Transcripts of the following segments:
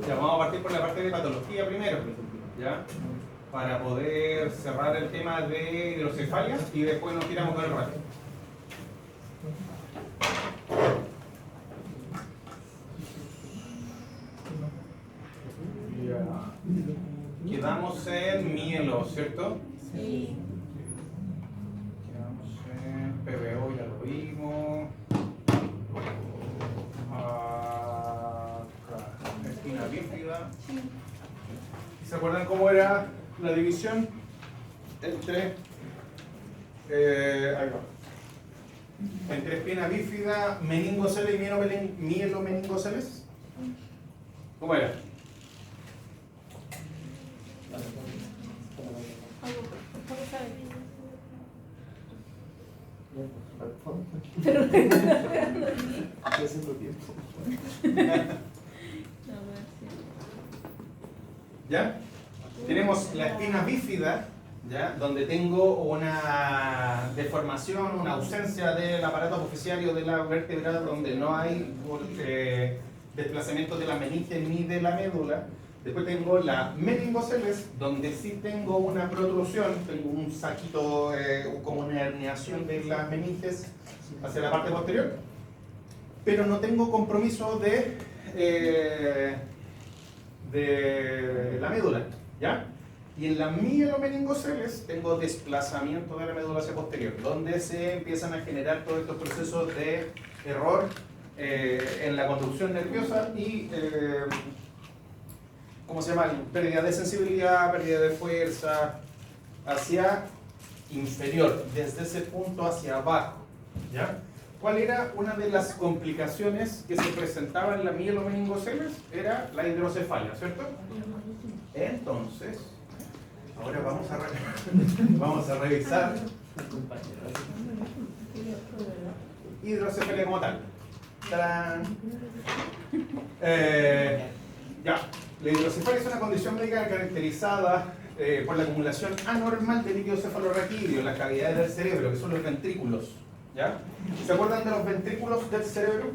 Ya, vamos a partir por la parte de patología primero, ¿ya? Para poder cerrar el tema de hidrocefalia y después nos tiramos con el resto. Ya. Quedamos en mielo, ¿cierto? Sí. Quedamos en PBO, ya lo vimos. Espina bífida. ¿Se acuerdan cómo era la división entre ahí va, entre espina bífida, meningoceles y mielomeningoceles? ¿Cómo era? Pero Haciendo tiempo. ¿Ya? Tenemos la espina bífida, ¿ya? Donde tengo una deformación, una ausencia del aparato apofisiario de la vértebra, donde no hay desplazamiento de la meninge ni de la médula. Después tengo la meningoceles, donde sí tengo una protrusión, tengo un saquito, como una herniación de las meninges hacia la parte posterior, pero no tengo compromiso de la médula, ¿ya? Y en la mielomeningoceles tengo desplazamiento de la médula hacia posterior, donde se empiezan a generar todos estos procesos de error en la conducción nerviosa y ¿cómo se llama? Pérdida de sensibilidad, pérdida de fuerza hacia inferior, desde ese punto hacia abajo, ¿ya? ¿Cuál era una de las complicaciones que se presentaba en la mielomeningoceles? Era la hidrocefalia, ¿cierto? Entonces, ahora vamos a revisar hidrocefalia como tal. ¡Tarán! Ya, la hidrocefalia es una condición médica caracterizada por la acumulación anormal de líquido cefalorraquídeo en las cavidades del cerebro, que son los ventrículos. ¿Ya? ¿Se acuerdan de los ventrículos del cerebro?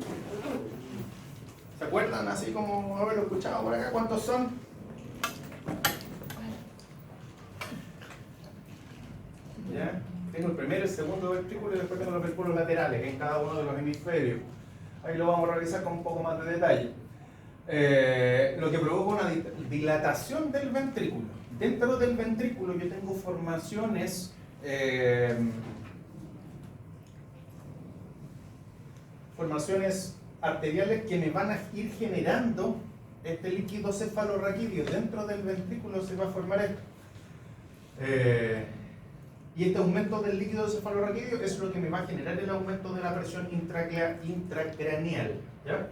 ¿Se acuerdan así como haberlo escuchado por acá? ¿Cuántos son? ¿Ya? Tengo el primero, el segundo ventrículo y después tengo los ventrículos laterales en cada uno de los hemisferios. Ahí lo vamos a revisar con un poco más de detalle. Lo que provoca una dilatación del ventrículo. Dentro del ventrículo yo tengo formaciones arteriales que me van a ir generando este líquido cefalorraquídeo. Dentro del ventrículo se va a formar esto. Y este aumento del líquido cefalorraquídeo es lo que me va a generar el aumento de la presión intracraneal, ¿ya?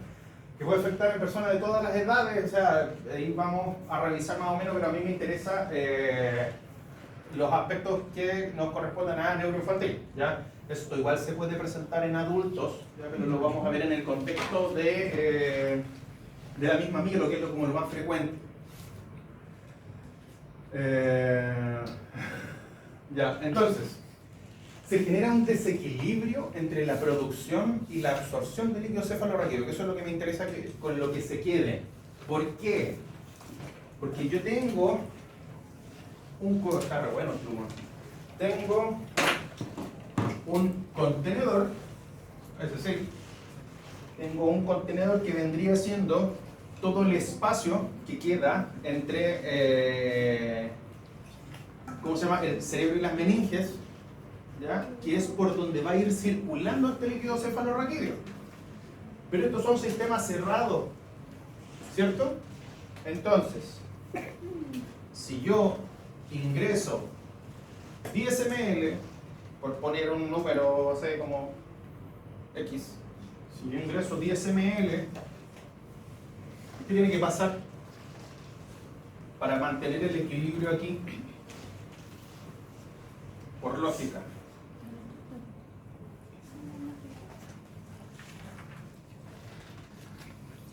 Que puede afectar a personas de todas las edades. O sea, ahí vamos a revisar más o menos, pero a mí me interesa los aspectos que nos corresponden a neuroinfantil, ¿ya? Esto igual se puede presentar en adultos, ¿ya? Pero lo vamos a ver en el contexto de la misma mielo, que es como lo más frecuente. Ya, entonces, se genera un desequilibrio entre la producción y la absorción de líquido cefalorraquídeo, que eso es lo que me interesa con lo que se quede. ¿Por qué? Porque yo tengo tengo un contenedor, es decir, tengo un contenedor que vendría siendo todo el espacio que queda entre ¿cómo se llama? El cerebro y las meninges, ¿ya? Que es por donde va a ir circulando este líquido cefalorraquídeo. Pero estos son sistemas cerrados, ¿cierto? Entonces, si yo ingreso 10 ml, por poner un número, sé, como X, si yo ingreso 10 ml, ¿qué tiene que pasar para mantener el equilibrio aquí? Por lógica.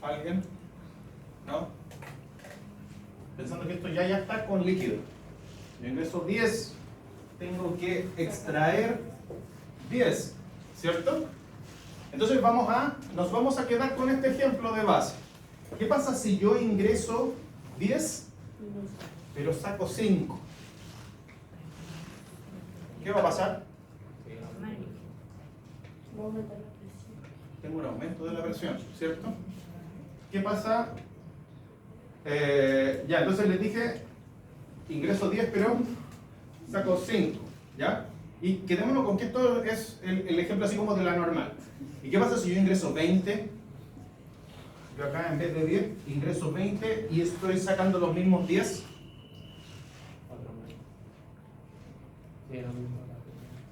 ¿Alguien? ¿No? Pensando que esto ya está con líquido. Yo ingreso 10, tengo que extraer 10, ¿cierto? Entonces nos vamos a quedar con este ejemplo de base. ¿Qué pasa si yo ingreso 10, pero saco 5? ¿Qué va a pasar? Tengo un aumento de la presión, ¿cierto? ¿Qué pasa? Ya, entonces les dije, ingreso 10, pero saco 5, ¿ya? Y quedémonos con que esto es el ejemplo así como de la normal. ¿Y qué pasa si yo ingreso 20? Yo acá en vez de 10, ingreso 20 y estoy sacando los mismos 10.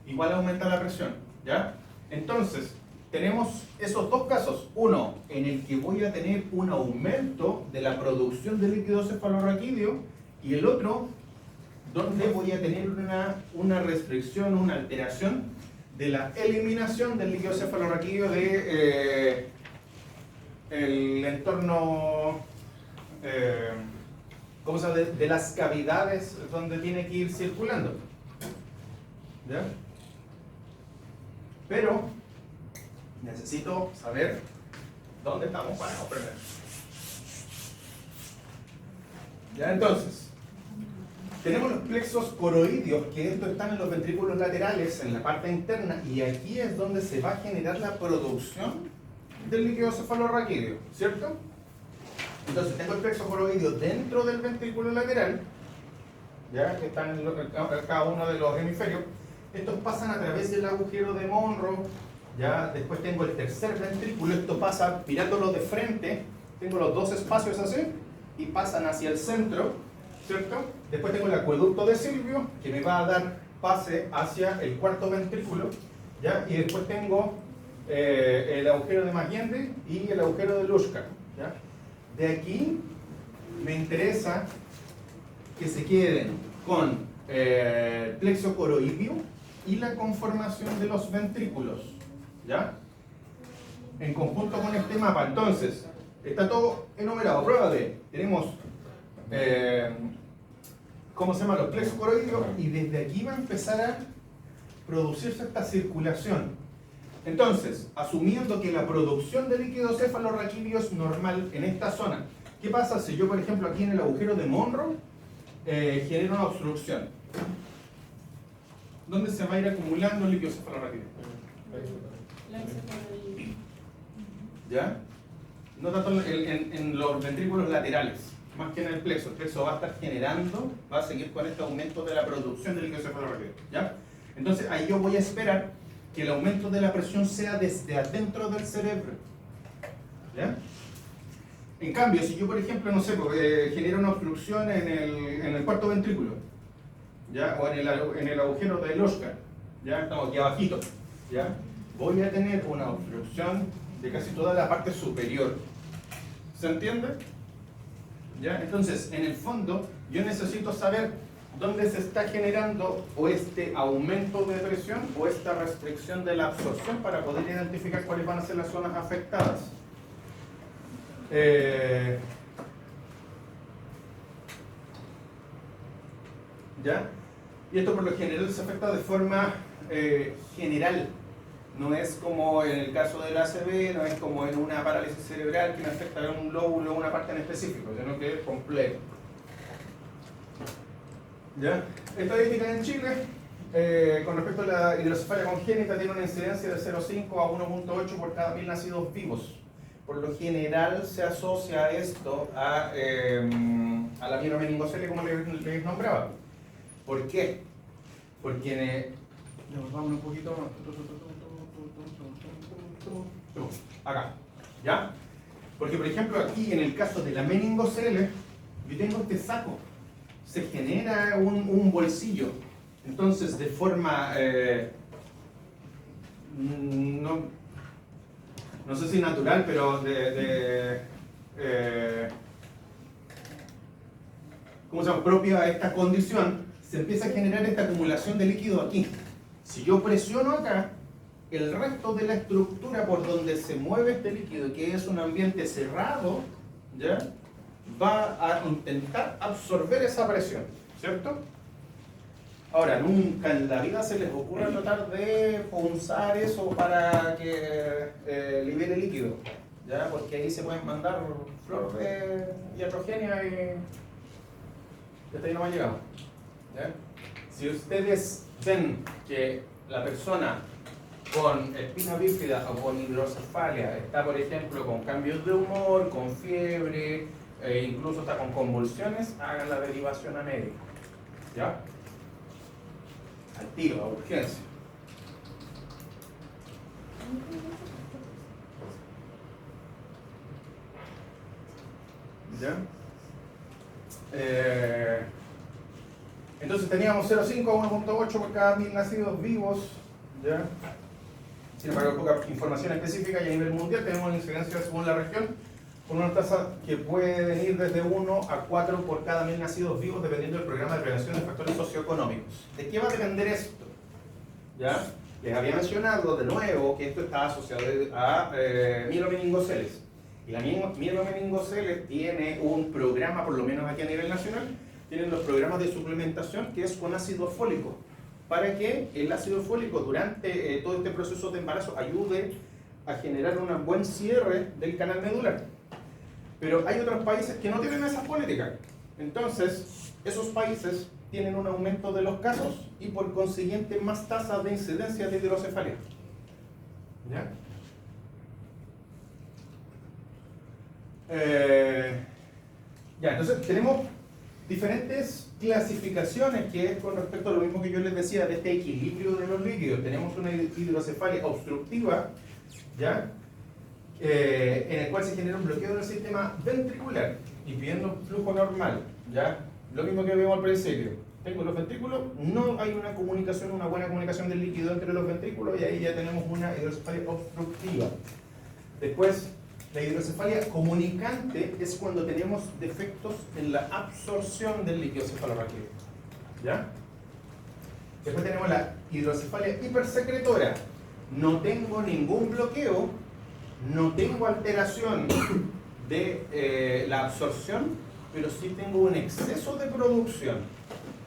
Igual aumenta la presión, ¿ya? Entonces, tenemos esos dos casos. Uno, en el que voy a tener un aumento de la producción de líquido cefalorraquídeo, y el otro, donde voy a tener una restricción, una alteración de la eliminación del líquido cefalorraquídeo de el entorno, ¿cómo se llama? De las cavidades donde tiene que ir circulando. ¿Ya? Pero necesito saber dónde estamos parados primero. ¿Ya? Entonces, tenemos los plexos coroideos, que estos están en los ventrículos laterales, en la parte interna, y aquí es donde se va a generar la producción del líquido cefalorraquídeo, ¿cierto? Entonces tengo el plexo coroideo dentro del ventrículo lateral, ya que están en cada uno de los hemisferios. Estos pasan a través del agujero de Monro, ya después tengo el tercer ventrículo, esto pasa mirándolo de frente, tengo los dos espacios así, y pasan hacia el centro, ¿cierto? Después tengo el acueducto de Silvio, que me va a dar pase hacia el cuarto ventrículo, ¿ya? Y después tengo el agujero de Magiende y el agujero de Luschka, ¿ya? De aquí me interesa que se queden con plexo coroideo y la conformación de los ventrículos, ¿ya? En conjunto con este mapa. Entonces, está todo enumerado. Prueba de, tenemos ¿cómo se llama? Los plexos coroideos, y desde aquí va a empezar a producirse esta circulación. Entonces, asumiendo que la producción de líquido cefalorraquídeo es normal en esta zona, ¿qué pasa si yo, por ejemplo, aquí en el agujero de Monro genero una obstrucción? ¿Dónde se va a ir acumulando el líquido cefalorraquídeo? ¿Ya? No tanto en los ventrículos laterales, más que en el plexo. El plexo va a estar generando, va a seguir con este aumento de la producción de líquido cefalorraquídeo, ¿ya? Entonces ahí yo voy a esperar que el aumento de la presión sea desde adentro del cerebro, ¿ya? En cambio, si yo, por ejemplo, no sé, genero una obstrucción en el cuarto ventrículo, ¿ya? O en el agujero de Luschka, ¿ya? Estamos aquí abajito, ¿ya? Voy a tener una obstrucción de casi toda la parte superior. ¿Se entiende? ¿Ya? Entonces, en el fondo, yo necesito saber dónde se está generando o este aumento de presión o esta restricción de la absorción para poder identificar cuáles van a ser las zonas afectadas. ¿Ya? Y esto por lo general se afecta de forma general. No es como en el caso del ACV, no es como en una parálisis cerebral que me afecta a un lóbulo o una parte en específico, sino que es completo. ¿Ya? Estadísticas en Chile, con respecto a la hidrocefalia congénita, tiene una incidencia de 0,5 a 1,8 por cada 1000 nacidos vivos. Por lo general se asocia esto a la mielomeningocele, como les nombraba. ¿Por qué? Porque vamos un poquito acá, ¿ya? Porque, por ejemplo, aquí en el caso de la meningocele, yo tengo este saco, se genera un bolsillo. Entonces, de forma no sé si natural, pero ¿cómo se llama? Propia a esta condición, se empieza a generar esta acumulación de líquido aquí. Si yo presiono acá, el resto de la estructura por donde se mueve este líquido, que es un ambiente cerrado, ¿ya? Va a intentar absorber esa presión, ¿cierto? Ahora, nunca en la vida se les ocurra tratar de punzar eso para que libere líquido, ¿ya? Porque ahí se pueden mandar flor de iatrogenia y hasta ahí no me ha llegado, ¿ya? Si ustedes ven que la persona con espina bífida o con hidrocefalia está, por ejemplo, con cambios de humor, con fiebre, incluso está con convulsiones, hagan la derivación a médico, ¿ya? Al tiro, a urgencia. ¿Ya? Entonces teníamos 0,5 a 1,8 por cada 1000 nacidos vivos, ¿ya? Sin embargo, poca información específica y a nivel mundial tenemos incidencia según la región con una tasa que puede venir desde 1 a 4 por cada 1000 nacidos vivos dependiendo del programa de prevención de factores socioeconómicos. ¿De qué va a depender esto? ¿Ya? Les había mencionado de nuevo que esto está asociado a mielomeningoceles. Y la mielomeningoceles tiene un programa, por lo menos aquí a nivel nacional, tienen los programas de suplementación que es con ácido fólico, para que el ácido fólico durante todo este proceso de embarazo ayude a generar un buen cierre del canal medular. Pero hay otros países que no tienen esa política. Entonces, esos países tienen un aumento de los casos y por consiguiente más tasa de incidencia de hidrocefalia. ¿Ya? Ya, entonces tenemos diferentes clasificaciones que es con respecto a lo mismo que yo les decía de este equilibrio de los líquidos. Tenemos una hidrocefalia obstructiva, ¿ya? En el cual se genera un bloqueo del sistema ventricular impidiendo flujo normal, ¿ya? Lo mismo que vemos al principio. Tengo los ventrículos, no hay una comunicación, una buena comunicación del líquido entre los ventrículos y ahí ya tenemos una hidrocefalia obstructiva. Después, la hidrocefalia comunicante es cuando tenemos defectos en la absorción del líquido cefalorraquídeo, ¿ya? Después tenemos la hidrocefalia hipersecretora. No tengo ningún bloqueo, no tengo alteración de la absorción, pero sí tengo un exceso de producción.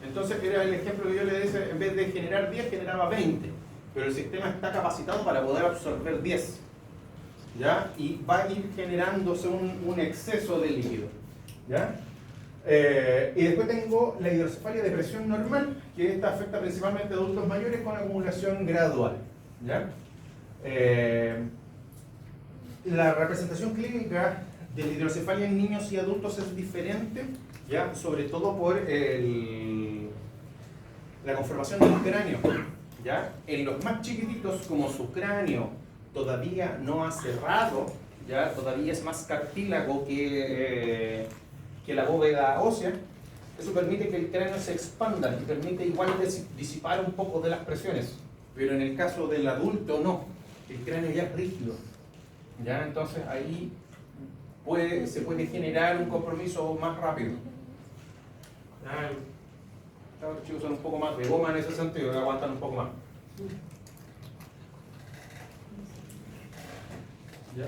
Entonces era el ejemplo que yo le dije, en vez de generar 10 generaba 20, pero el sistema está capacitado para poder absorber 10, ¿ya? Y va a ir generándose un exceso de líquido, ¿ya? Y después tengo la hidrocefalia de presión normal, que esta afecta principalmente a adultos mayores con acumulación gradual, ¿ya? La representación clínica de la hidrocefalia en niños y adultos es diferente, ¿ya? Sobre todo por la conformación del cráneo, ¿ya? En los más chiquititos, como su cráneo todavía no ha cerrado, ¿ya? Todavía es más cartílago que la bóveda ósea, eso permite que el cráneo se expanda y permite igual disipar un poco de las presiones, pero en el caso del adulto no, el cráneo ya es rígido, ¿ya? Entonces ahí se puede generar un compromiso más rápido. Los chicos son un poco más de goma en ese sentido, aguantan un poco más. ¿Ya?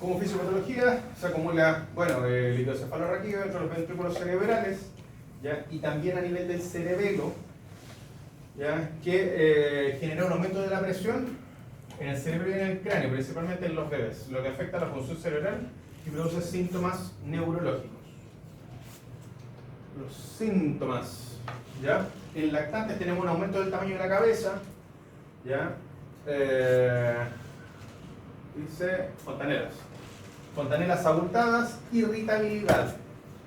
Como fisiopatología se acumula, bueno, el hidrocefalorraquídeo dentro de los ventrículos cerebrales, ¿ya? Y también a nivel del cerebelo, ¿ya? Que genera un aumento de la presión en el cerebro y en el cráneo, principalmente en los bebés, lo que afecta a la función cerebral y produce síntomas neurológicos. Los síntomas, ¿ya? En lactantes tenemos un aumento del tamaño de la cabeza, ¿ya? Dice fontanelas abultadas, irritabilidad,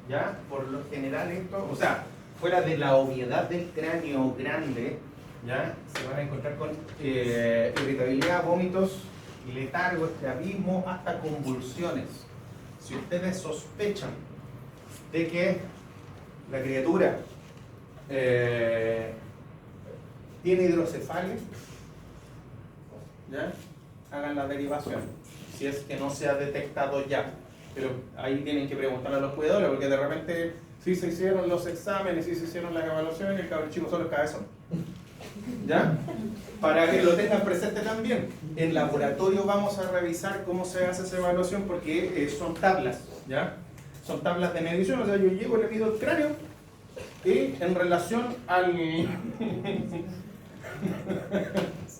¿ya? Por lo general esto, o sea, fuera de la obviedad del cráneo grande, ¿ya? Se van a encontrar con irritabilidad, vómitos, letargo, estrabismo, hasta convulsiones. Si ustedes sospechan de que la criatura tiene hidrocefalia, ¿ya? Hagan la derivación, si es que no se ha detectado ya. Pero ahí tienen que preguntar a los cuidadores, porque de repente sí se hicieron los exámenes, sí se hicieron las evaluaciones, y el cabrón chico solo es cabezón. ¿Ya? Para que lo tengan presente también. En laboratorio vamos a revisar cómo se hace esa evaluación, porque son tablas, ¿ya? Son tablas de medición, o sea, yo llego y le mido el cráneo, y en relación al...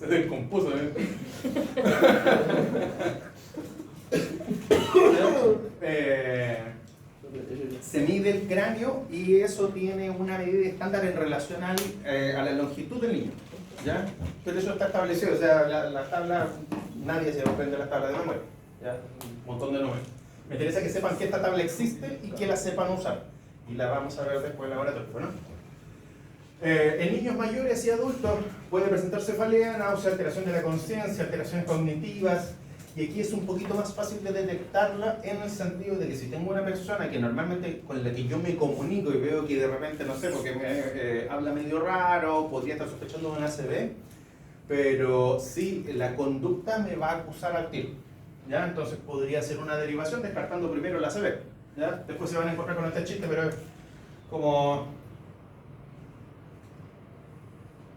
Se descompuso. Se mide el cráneo y eso tiene una medida estándar en relación a la longitud del niño, ¿ya? Pero eso está establecido, o sea, la tabla, nadie se aprende las tablas de memoria, ¿ya? Un montón de números. Me interesa que sepan que esta tabla existe y que la sepan usar, y la vamos a ver después en el laboratorio, ¿no? En niños mayores y adultos puede presentar cefalea, náusea, alteración de la conciencia, alteraciones cognitivas, y aquí es un poquito más fácil de detectarla en el sentido de que si tengo una persona que normalmente con la que yo me comunico y veo que de repente, no sé, porque me habla medio raro, podría estar sospechando de un ACV, pero sí, la conducta me va a acusar al tiro, ¿ya? Entonces podría ser una derivación descartando primero el ACV, ¿ya? Después se van a encontrar con este chiste, pero es como...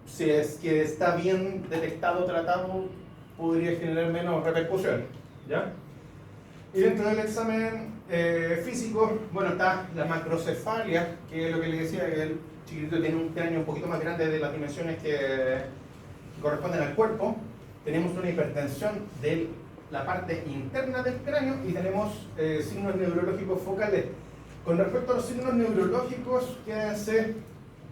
si es que está bien detectado, tratado, podría generar menos repercusiones, ¿ya? Y dentro del examen físico, bueno, está la macrocefalia, que es lo que le decía, que el chiquitito tiene un cráneo un poquito más grande de las dimensiones que corresponden al cuerpo. Tenemos una hipertensión de la parte interna del cráneo y tenemos signos neurológicos focales. Con respecto a los signos neurológicos, quédense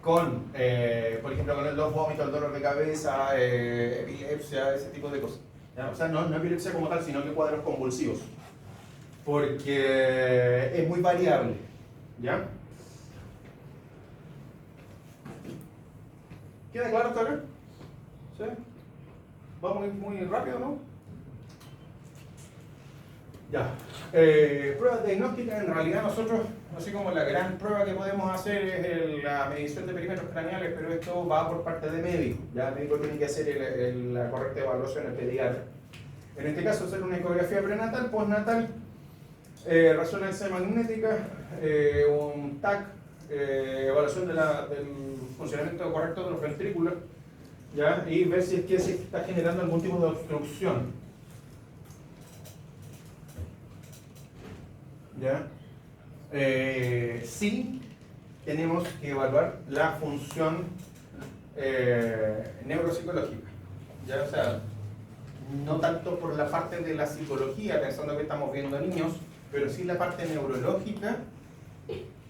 con, por ejemplo, con los vómitos, el dolor de cabeza, epilepsia, ese tipo de cosas, ¿ya? O sea, no epilepsia como tal, sino que cuadros convulsivos, porque es muy variable, ¿ya? ¿Queda claro hasta acá? ¿Sí? Va muy rápido, ¿no? Ya. Pruebas diagnósticas, en realidad nosotros, así como la gran prueba que podemos hacer es la medición de perímetros craneales, pero esto va por parte de médico. Ya el médico tiene que hacer la correcta evaluación, el pediatra. En este caso, hacer una ecografía prenatal, postnatal, resonancia magnética, un TAC, evaluación del funcionamiento correcto de los ventrículos, ¿ya? Y ver si es que se está generando algún tipo de obstrucción. ¿Ya? Sí, tenemos que evaluar la función neuropsicológica, ¿ya? O sea, no tanto por la parte de la psicología, pensando que estamos viendo niños, pero sí la parte neurológica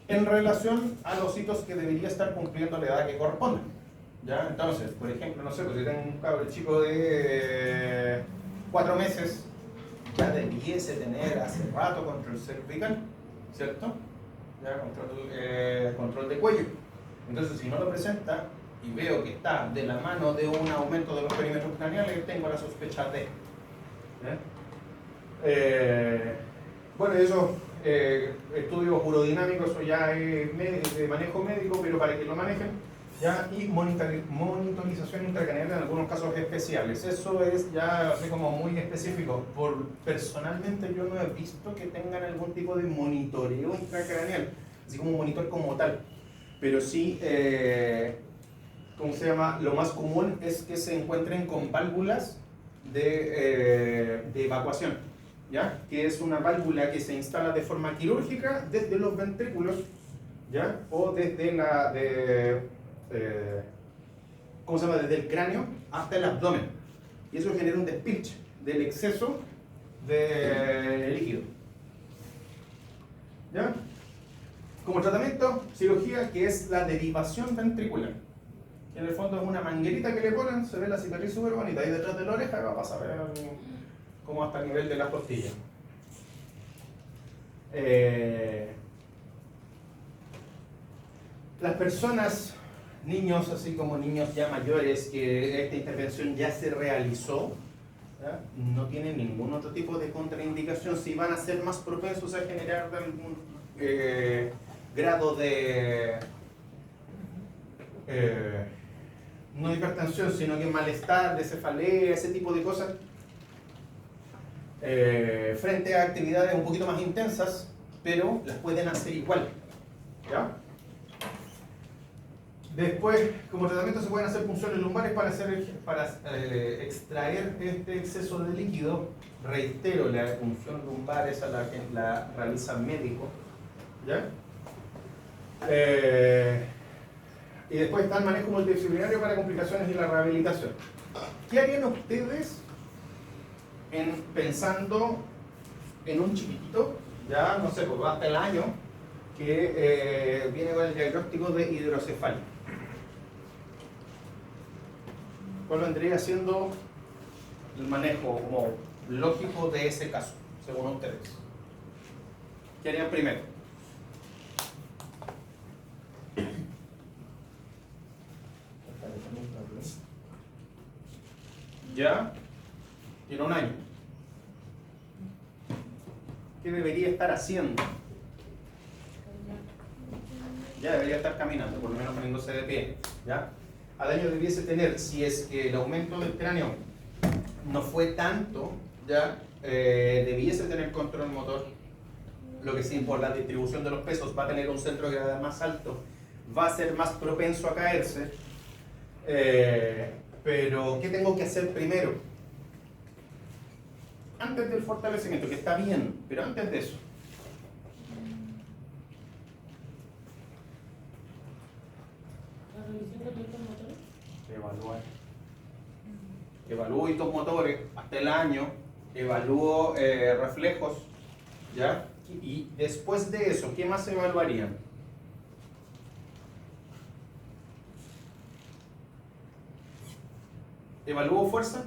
en relación a los hitos que debería estar cumpliendo la edad que corresponde, ¿ya? Entonces, por ejemplo, no sé, pues si tengo un cabro chico de 4 meses, ya debiese tener hace rato control cervical, ¿cierto? Ya control de cuello. Entonces, si no lo presenta y veo que está de la mano de un aumento de los perímetros craneales, tengo la sospecha de. Bueno, esos estudios urodinámicos, eso ya es de manejo médico, pero para que lo manejen, ¿ya? Y monitorización intracraneal en algunos casos especiales. Eso es ya así como muy específico. Personalmente yo no he visto que tengan algún tipo de monitoreo intracraneal, así como un monitor como tal. Pero sí, ¿cómo se llama? Lo más común es que se encuentren con válvulas de evacuación, ¿ya? Que es una válvula que se instala de forma quirúrgica desde los ventrículos, ¿ya? O desde ¿cómo se llama? Desde el cráneo hasta el abdomen. Y eso genera un despilche del exceso de líquido, ¿ya? Como tratamiento, cirugía, que es la derivación ventricular. En el fondo es una manguerita que le ponen, se ve la cicatriz súper bonita, y detrás de la oreja va a pasar como hasta el nivel de las costillas. Las personas, niños así como niños ya mayores, que esta intervención ya se realizó, ¿ya? No tienen ningún otro tipo de contraindicación, si van a ser más propensos a generar algún grado de no hipertensión, sino que malestar, de cefalea, ese tipo de cosas, frente a actividades un poquito más intensas, pero las pueden hacer igual, ¿ya? Después, como tratamiento, se pueden hacer punciones lumbares para extraer este exceso de líquido. Reitero, la punción lumbar esa la realiza médico, ¿ya? Y después está el manejo multidisciplinario para complicaciones y la rehabilitación. ¿Qué harían ustedes pensando en un chiquitito, ya no sé, pues va hasta el año, que viene con el diagnóstico de hidrocefalia? ¿Cuál vendría siendo el manejo como lógico de ese caso, según ustedes? ¿Qué harían primero? Ya tiene un año. ¿Qué debería estar haciendo? Ya debería estar caminando, por lo menos poniéndose de pie. ¿Ya? Al año debiese tener, si es que el aumento del cráneo no fue tanto, ya debiese tener control motor. Lo que sí, por la distribución de los pesos, va a tener un centro de gravedad más alto, va a ser más propenso a caerse. Pero, ¿qué tengo que hacer primero? Antes del fortalecimiento, que está bien, pero antes de eso. Evaluar. Evalúo hitos motores hasta el año, evalúo reflejos, ¿ya? Y después de eso, ¿qué más evaluarían? ¿Evalúo fuerza?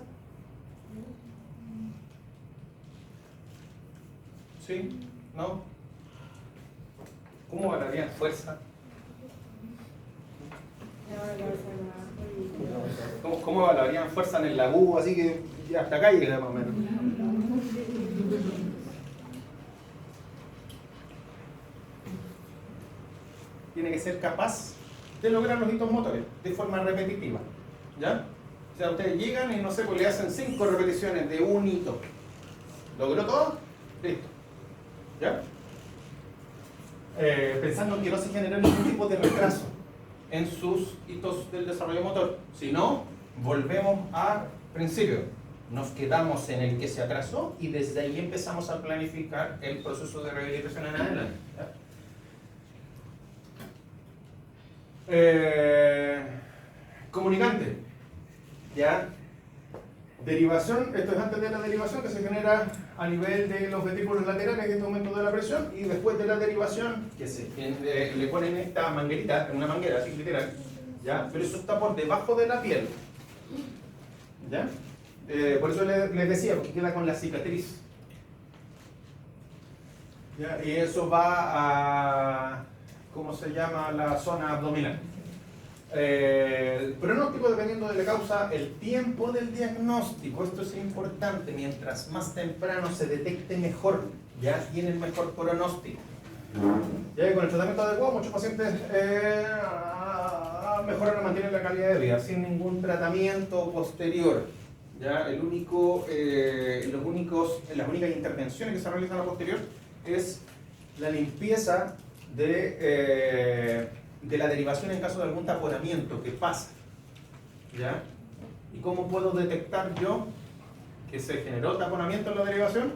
¿Sí? ¿No? ¿Cómo evaluarían fuerza? ¿Cómo evaluarían fuerza en el lago? Así que ya hasta acá llega más o menos. Tiene que ser capaz de lograr los hitos motores de forma repetitiva. ¿Ya? O sea, ustedes llegan y no sé, pues le hacen 5 repeticiones de un hito. ¿Logró todo? Listo. ¿Ya? Pensando que no se genera ningún tipo de retraso en sus hitos del desarrollo motor. Si no, volvemos al principio. Nos quedamos en el que se atrasó y desde ahí empezamos a planificar el proceso de rehabilitación en adelante. Comunicante. ¿Ya? Derivación, esto es antes de la derivación que se genera a nivel de los ventrículos laterales, este aumento de la presión, y después de la derivación, que le ponen esta manguerita, una manguera así literal, ¿ya? Pero eso está por debajo de la piel, ¿ya? Por eso les decía, porque queda con la cicatriz, ¿ya? Y eso va a, ¿cómo se llama? La zona abdominal. El pronóstico dependiendo de la causa, el tiempo del diagnóstico, esto es importante, mientras más temprano se detecte mejor, ya tienen mejor pronóstico. Ya que con el tratamiento adecuado muchos pacientes mejoran o mantienen la calidad de vida sin ningún tratamiento posterior. Ya las únicas intervenciones que se realizan a posterior es la limpieza de la derivación en caso de algún taponamiento que pasa. ¿Ya? ¿Y cómo puedo detectar yo que se generó taponamiento en la derivación?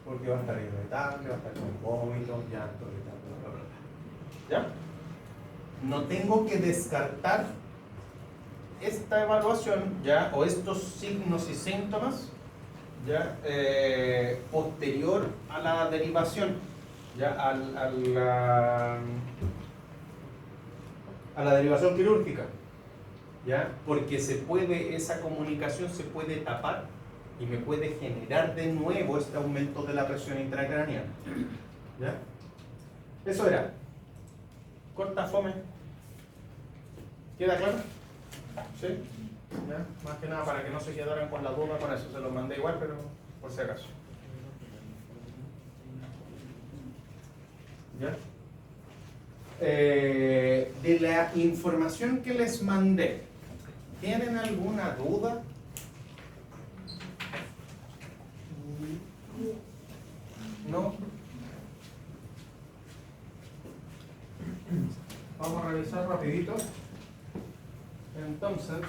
Porque va a estar irritable, va a estar con vómitos, llanto, bla, bla, bla. ¿Ya? No tengo que descartar esta evaluación, ¿ya? O estos signos y síntomas, ¿ya? Posterior a la derivación, ¿ya? A la derivación quirúrgica, ¿ya? Porque esa comunicación se puede tapar y me puede generar de nuevo este aumento de la presión intracraneal, ¿ya? Eso era corta, fome. ¿Queda claro? ¿Sí? ¿Ya? Más que nada para que no se quedaran con la duda con eso, se los mandé igual, pero por si acaso. ¿Ya? De la información que les mandé, ¿tienen alguna duda? ¿No? Vamos a revisar rapidito. Entonces,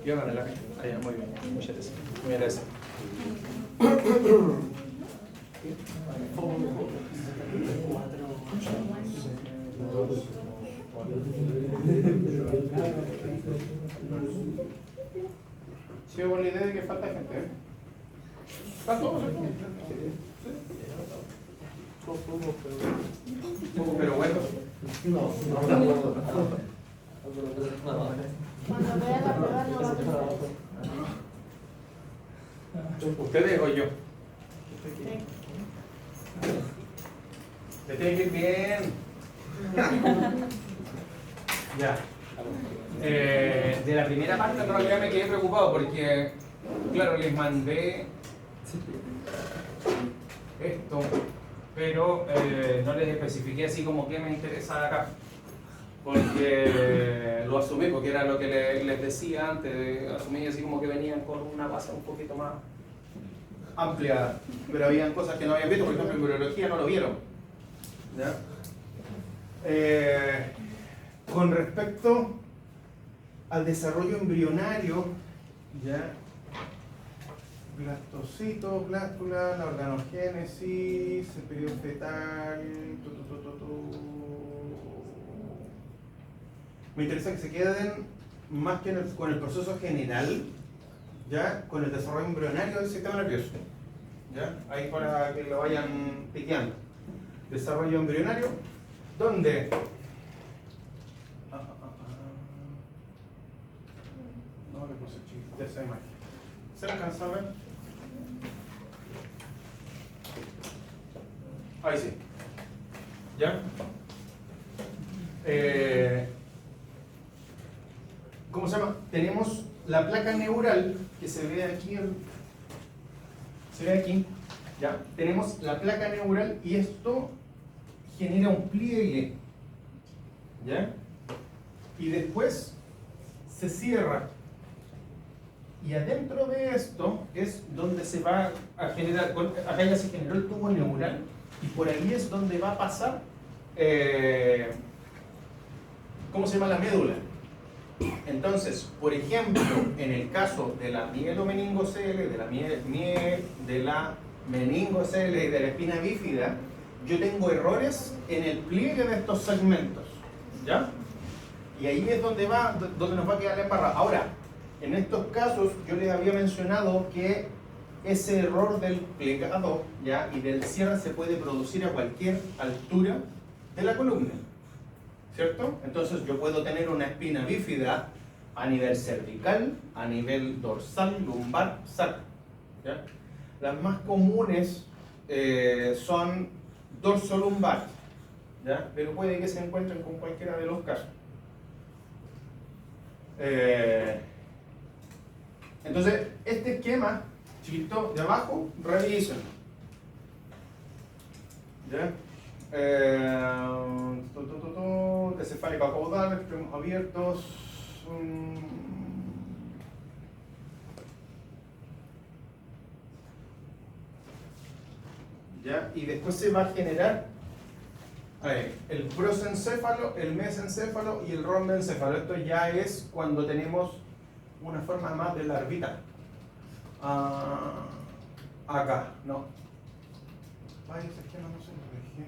Yo gané la muy bien, muchas gracias. Muy gracias. Sigo con la idea de que falta gente, ¿eh? ¿Está todo? Poco, pero bueno. Cuando vea la prueba no va a pensar. ¿Ustedes o yo? Me tiene que ir bien. Ya. De la primera parte en realidad me quedé preocupado porque, claro, les mandé esto, pero no les especifiqué así como que me interesa acá. Porque lo asumí, porque era lo que les decía antes, asumí así como que venían con una base un poquito más amplia, pero habían cosas que no habían visto, por ejemplo en biología no lo vieron. ¿Ya? Con respecto al desarrollo embrionario, ¿ya? Blastocitos, blástula, la organogénesis, el periodo fetal, Me interesa que se queden más que con el proceso general, ¿ya? Con el desarrollo embrionario del sistema nervioso, ¿ya? Ahí para que lo vayan piqueando. Desarrollo embrionario, ¿dónde? No le puse chiquito, ya se imagen. ¿Se alcanza a ver? Ahí sí. ¿Ya? ¿Cómo se llama? Tenemos la placa neural que se ve aquí. Se ve aquí. ¿Ya? Tenemos la placa neural y esto genera un pliegue. ¿Ya? Y después se cierra. Y adentro de esto es donde se va a generar, acá ya se generó el tubo neural y por ahí es donde va a pasar, ¿cómo se llama? La médula. Entonces, por ejemplo, en el caso de la mielomeningocele, de la meningocele y de la espina bífida, yo tengo errores en el pliegue de estos segmentos, ¿ya? Y ahí es donde nos va a quedar la embarrada. Ahora, en estos casos yo les había mencionado que ese error del plegado, ¿ya? Y del cierre se puede producir a cualquier altura de la columna, ¿cierto? Entonces yo puedo tener una espina bífida a nivel cervical, a nivel dorsal, lumbar, sacro, ¿ya? Las más comunes son dorsolumbar, ¿ya? Pero puede que se encuentren con cualquiera de los casos. Entonces, este esquema chiquito de abajo, revisen. ¿Ya? Descefálica caudal, extremos abiertos. ¿Ya? Y después se va a generar el prosencéfalo, el mesencéfalo y el rombencéfalo. Esto ya es cuando tenemos una forma más de larvita. Acá, no. Ay, es que no sé lo que dije.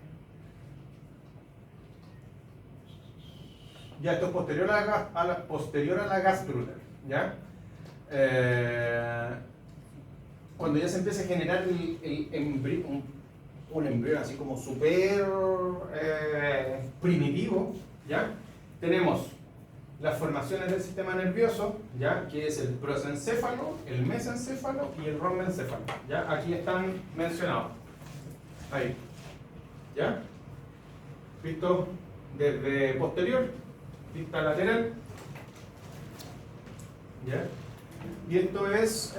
Ya, esto es posterior posterior a la gástrula, ¿ya? Cuando ya se empieza a generar un embrión así como súper primitivo, ¿ya? Tenemos las formaciones del sistema nervioso, ¿ya? Que es el prosencéfalo, el mesencéfalo y el rombencéfalo, ¿ya? Aquí están mencionados. Ahí. ¿Ya? Visto desde posterior, vista lateral. ¿Ya? Y esto es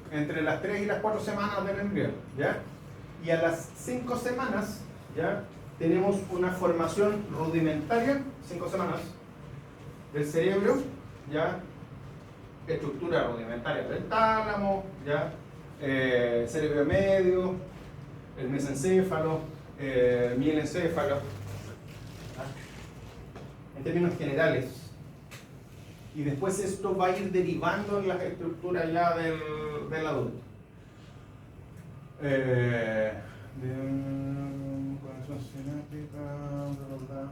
entre las 3 y las 4 semanas del embrión, ¿ya? Y a las 5 semanas, ¿ya? Tenemos una formación rudimentaria, 5 semanas, del cerebro, ¿ya? Estructura rudimentaria del tálamo, ¿ya? Cerebro medio, el mesencéfalo, mielencéfalo. En términos generales, y después esto va a ir derivando en las estructuras ya del adulto. Conexión sináptica, bla, bla, bla.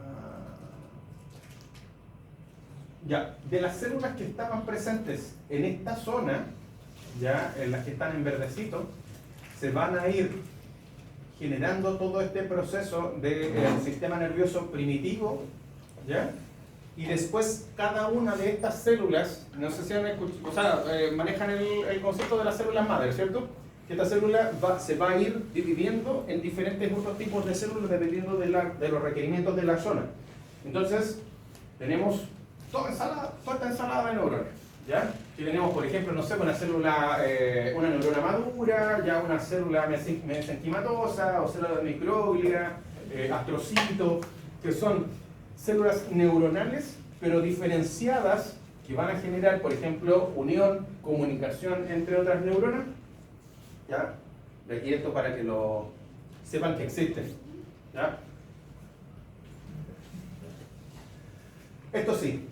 Ya, de las células que estaban presentes en esta zona, ya, en las que están en verdecito, se van a ir generando todo este proceso del sistema nervioso primitivo, ¿ya? Y después cada una de estas células, no sé si han escuchado, o sea, manejan el concepto de las células madre, ¿cierto? Que esta célula se va a ir dividiendo en diferentes otros tipos de células dependiendo de los requerimientos de la zona. Entonces, tenemos toda esta ensalada de neuronas, ¿ya? Aquí tenemos, por ejemplo, no sé, una célula, una neurona madura, ya una célula mesenquimatosa o célula de microglia, astrocito, que son células neuronales, pero diferenciadas, que van a generar, por ejemplo, unión, comunicación entre otras neuronas, ¿ya? Y esto para que lo sepan que existen, ¿ya? Esto sí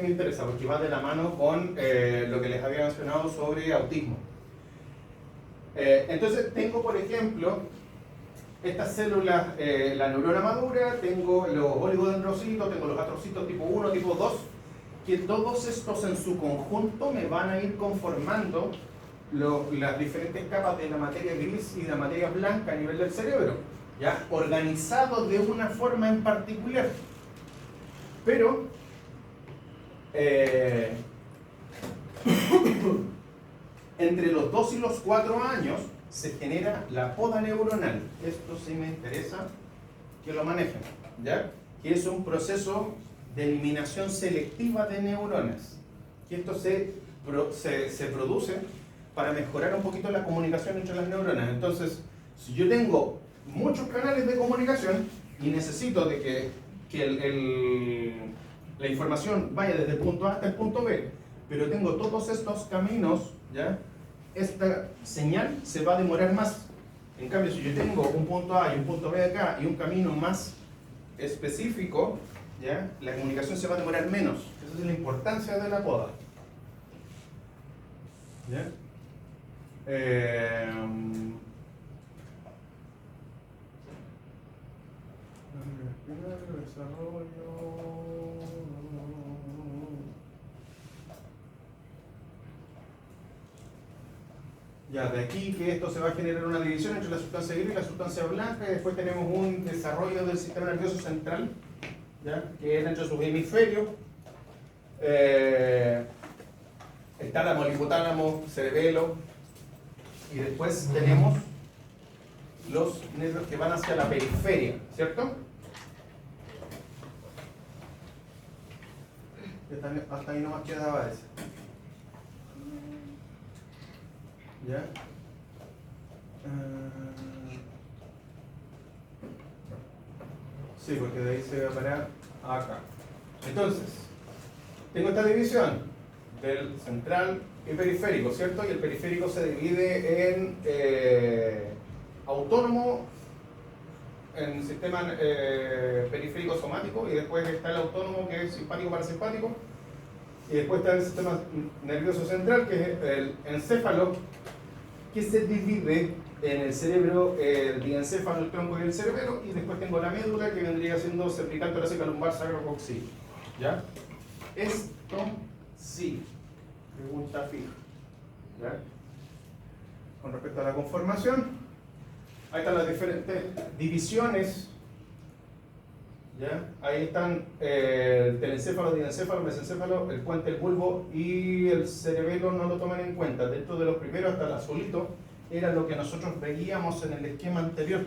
me interesa porque va de la mano con lo que les había mencionado sobre autismo. Entonces tengo, por ejemplo, estas células, la neurona madura, tengo los oligodendrocitos, tengo los astrocitos tipo 1, tipo 2, que todos estos en su conjunto me van a ir conformando las diferentes capas de la materia gris y de la materia blanca a nivel del cerebro, ¿ya? Organizados de una forma en particular. Pero entre los 2 y los 4 años se genera la poda neuronal. Esto sí me interesa que lo manejen, ¿ya? Que es un proceso de eliminación selectiva de neuronas. Que esto se produce para mejorar un poquito la comunicación entre las neuronas. Entonces, si yo tengo muchos canales de comunicación y necesito de que la información vaya desde el punto A hasta el punto B, pero tengo todos estos caminos, ¿ya? Esta señal se va a demorar más. En cambio, si yo tengo un punto A y un punto B acá y un camino más específico, ¿ya? La comunicación se va a demorar menos. Esa es la importancia de la poda, ¿ya? Ya, de aquí que esto se va a generar una división entre la sustancia gris y la sustancia blanca, y después tenemos un desarrollo del sistema nervioso central, ¿ya? Que es entre sus hemisferios. El tálamo, el hipotálamo, cerebelo, y después tenemos los nervios que van hacia la periferia, ¿cierto? Hasta ahí nomás quedaba ese. ¿Ya? Sí, porque de ahí se va a parar acá. Entonces, tengo esta división del central y periférico, ¿cierto? Y el periférico se divide en autónomo, en sistema periférico somático, y después está el autónomo, que es simpático parasimpático, y después está el sistema nervioso central, que es el encéfalo, que se divide en el cerebro, el diencéfalo, el tronco y el cerebelo, y después tengo la médula, que vendría siendo cervical, torácica, lumbar, sacrocoxil. ¿Ya? Esto sí, pregunta fija. ¿Ya? Con respecto a la conformación, ahí están las diferentes divisiones. ¿Ya? Ahí están el telencéfalo, diencéfalo, mesencéfalo, el puente, el bulbo y el cerebelo no lo toman en cuenta. Dentro de los primeros, hasta el azulito, era lo que nosotros veíamos en el esquema anterior,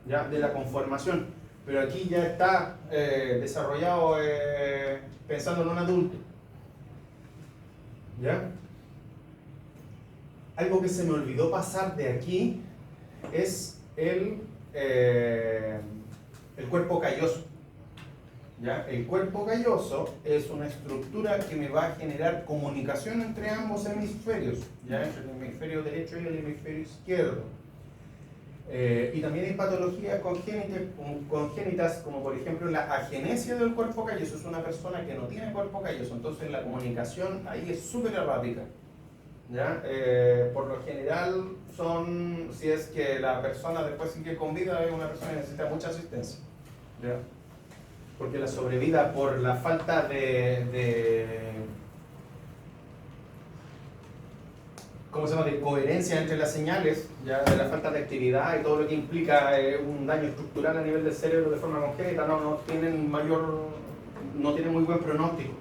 ¿ya? De la conformación. Pero aquí ya está desarrollado pensando en un adulto. ¿Ya? Algo que se me olvidó pasar de aquí es el cuerpo calloso. ¿Ya? El cuerpo calloso es una estructura que me va a generar comunicación entre ambos hemisferios, ¿ya? Entre el hemisferio derecho y el hemisferio izquierdo. Y también hay patologías congénitas, como por ejemplo la agenesia del cuerpo calloso. Es una persona que no tiene cuerpo calloso, entonces la comunicación ahí es súper errática. ¿Ya? Por lo general son, si es que la persona después sigue con vida, es una persona que necesita mucha asistencia. ¿Ya? Porque la sobrevida por la falta ¿cómo se llama?, de coherencia entre las señales, ya de la falta de actividad y todo lo que implica un daño estructural a nivel del cerebro de forma congénita, no tienen muy buen pronóstico.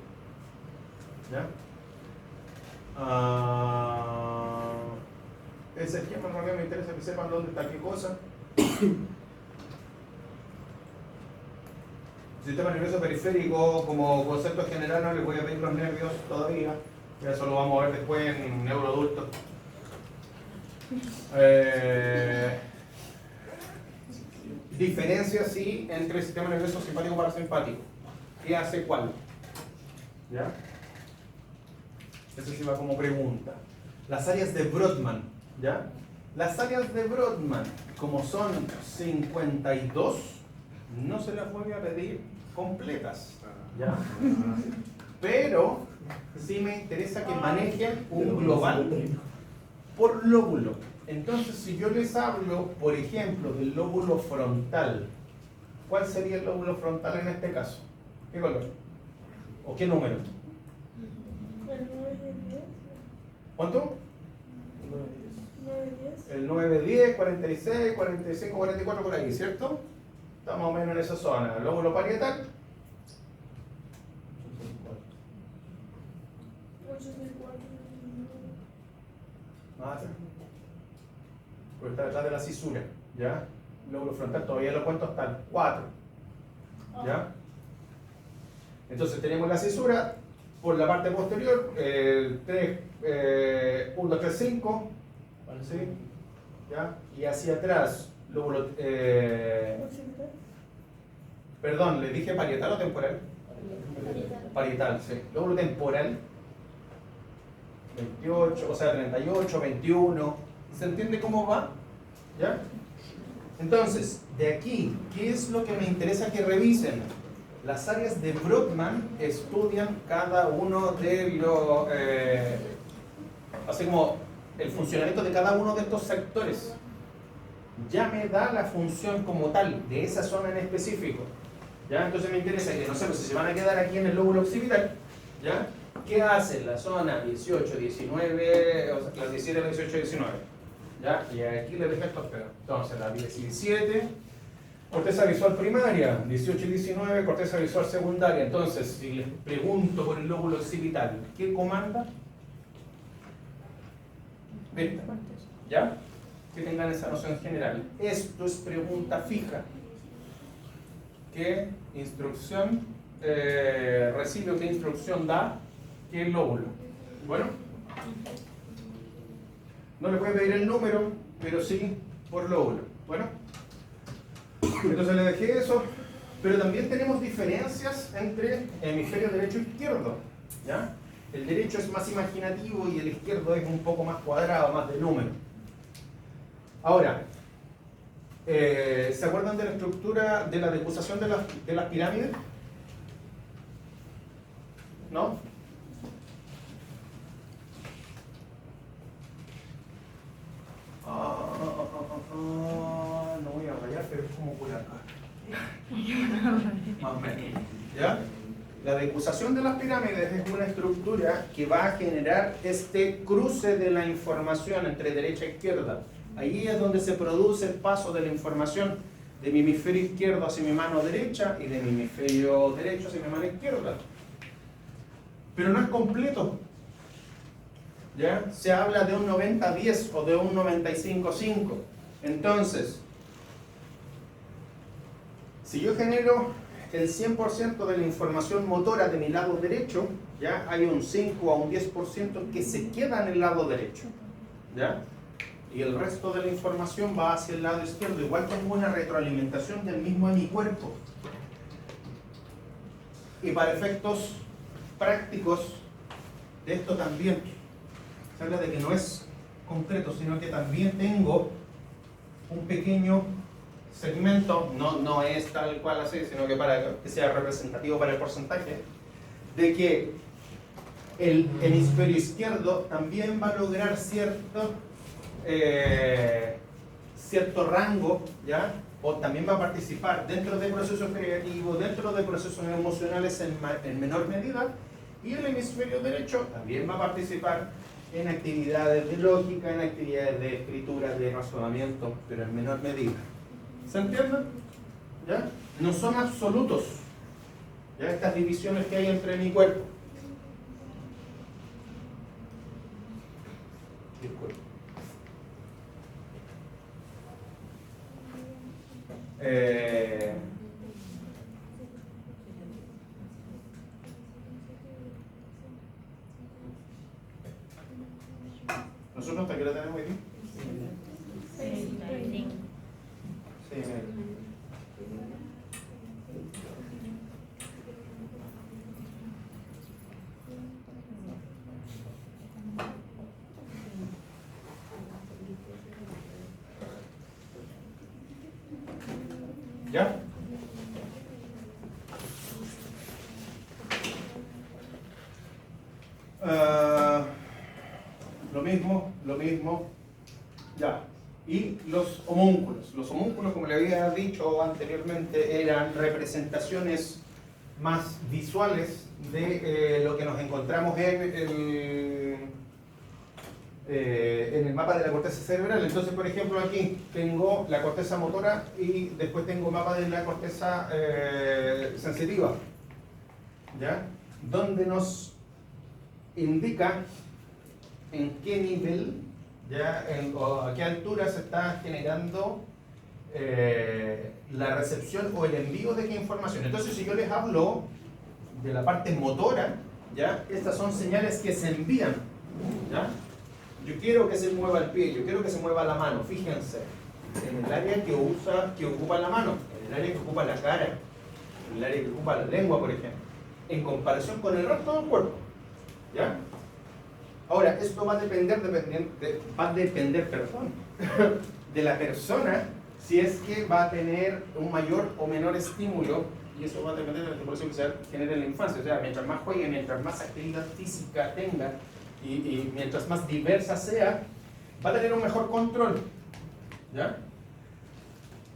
¿Ya? Ese ejemplo en realidad me interesa que sepan dónde está qué cosa. Sistema nervioso periférico, como concepto general, no les voy a pedir los nervios todavía. Eso lo vamos a ver después en neuroadultos. Diferencia, sí, entre el sistema nervioso simpático y parasimpático. ¿Qué hace cuál? ¿Ya? Eso sí va como pregunta. Las áreas de Brodmann, ¿ya? Las áreas de Brodmann, como son 52, no se las voy a pedir completas, ¿ya? Pero sí me interesa que manejen un global por lóbulo. Entonces, si yo les hablo, por ejemplo, del lóbulo frontal, ¿cuál sería el lóbulo frontal en este caso? ¿Qué color? ¿O qué número? ¿Cuánto? El 9, 10, 46, 45, 44 por ahí, ¿cierto? Está más o menos en esa zona. El lóbulo parietal. Porque está detrás de la cisura, ¿ya? El lóbulo frontal todavía lo cuento hasta el 4, ¿ya? Entonces tenemos la cisura por la parte posterior, 3, 1, 2, 3, 5, ¿sí? ¿Ya? Y hacia atrás, lóbulo, perdón, ¿le dije parietal o temporal? Parietal, sí. Lóbulo temporal, 28, o sea, 38, 21. ¿Se entiende cómo va? ¿Ya? Entonces, de aquí, ¿qué es lo que me interesa que revisen? Las áreas de Brodmann estudian cada uno de los... así como el funcionamiento de cada uno de estos sectores. Ya me da la función como tal de esa zona en específico. ¿Ya? Entonces me interesa que, no sé, pues si se van a quedar aquí en el lóbulo occipital, ¿ya? ¿Qué hace la zona 18, 19, o sea, las 17, 18, 19? ¿Ya? Y aquí les dejo estos pedos. Entonces, la 17, corteza visual primaria, 18 y 19, corteza visual secundaria. Entonces, si les pregunto por el lóbulo occipital, ¿qué comanda? Esta. ¿Ya? Que tengan esa noción general. Esto es pregunta fija. ¿Qué instrucción recibe o qué instrucción da? ¿Qué lóbulo? Bueno, no le voy a pedir el número, pero sí por lóbulo. Bueno, entonces le dejé eso, pero también tenemos diferencias entre hemisferio derecho e izquierdo. ¿Ya? El derecho es más imaginativo y el izquierdo es un poco más cuadrado, más de número. Ahora, ¿se acuerdan de la estructura de la decusación de las pirámides? ¿No? No voy a rayar, pero es como por acá. Más o menos. ¿Ya? La decusación de las pirámides es una estructura que va a generar este cruce de la información entre derecha e izquierda. Ahí es donde se produce el paso de la información de mi hemisferio izquierdo hacia mi mano derecha y de mi hemisferio derecho hacia mi mano izquierda. Pero no es completo. ¿Ya? Se habla de un 90-10 o de un 95-5. Entonces, si yo genero el 100% de la información motora de mi lado derecho, ¿ya? Hay un 5 a un 10% que se queda en el lado derecho, ¿ya? Y el resto de la información va hacia el lado izquierdo. Igual tengo una retroalimentación del mismo hemicuerpo. Y para efectos prácticos de esto también se habla de que no es concreto, sino que también tengo un pequeño segmento, no es tal cual así, sino que para que sea representativo para el porcentaje, de que el hemisferio izquierdo también va a lograr cierto rango, ¿ya? O también va a participar dentro de procesos creativos, dentro de procesos emocionales en menor medida, y el hemisferio derecho también va a participar en actividades de lógica, en actividades de escritura, de razonamiento, pero en menor medida. ¿Se entiende? ¿Ya? No son absolutos, ¿ya? Estas divisiones que hay entre mi cuerpo. Disculpe. ¿Nosotros hasta qué hora tenemos aquí? Sí. Sí, mira. ¿Ya? Lo mismo, ya. Y los homúnculos, como le había dicho anteriormente, eran representaciones más visuales de lo que nos encontramos en el mapa de la corteza cerebral. Entonces, por ejemplo, aquí tengo la corteza motora y después tengo mapa de la corteza sensitiva, ¿ya? Donde nos indica en qué nivel, ¿ya? O a qué altura se está generando la recepción o el envío de qué información. Entonces, si yo les hablo de la parte motora, ¿ya? Estas son señales que se envían, ¿ya? Yo quiero que se mueva el pie, yo quiero que se mueva la mano. Fíjense, en el área que ocupa la mano, en el área que ocupa la cara, en el área que ocupa la lengua, por ejemplo, en comparación con el resto del cuerpo, ¿ya? Ahora, esto va a depender, perdón, de la persona, si es que va a tener un mayor o menor estímulo, y eso va a depender de la estimulación que se genere en la infancia. O sea, mientras más juegue, mientras más actividad física tenga, y mientras más diversa sea, va a tener un mejor control, ¿ya?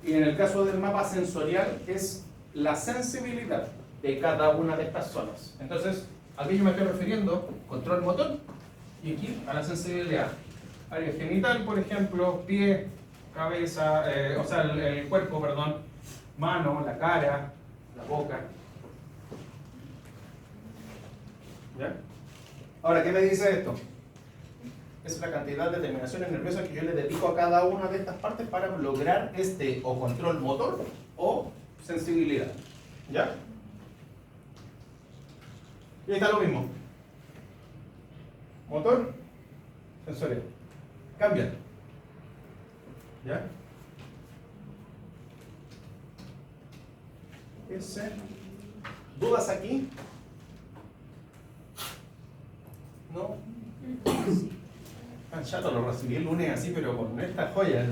Y en el caso del mapa sensorial es la sensibilidad de cada una de estas zonas. Entonces, aquí yo me estoy refiriendo control motor y aquí a la sensibilidad. Área genital, por ejemplo, pie, cabeza, o sea, el cuerpo, perdón, mano, la cara, la boca. ¿Ya? Ahora, ¿qué me dice esto? Es la cantidad de terminaciones nerviosas que yo le dedico a cada una de estas partes para lograr o control motor o sensibilidad. ¿Ya? Y ahí está lo mismo. Motor, sensorial. Cambian. ¿Ya? ¿Dudas aquí? ¿No? Tan chato, lo recibí el lunes así, pero con esta joya.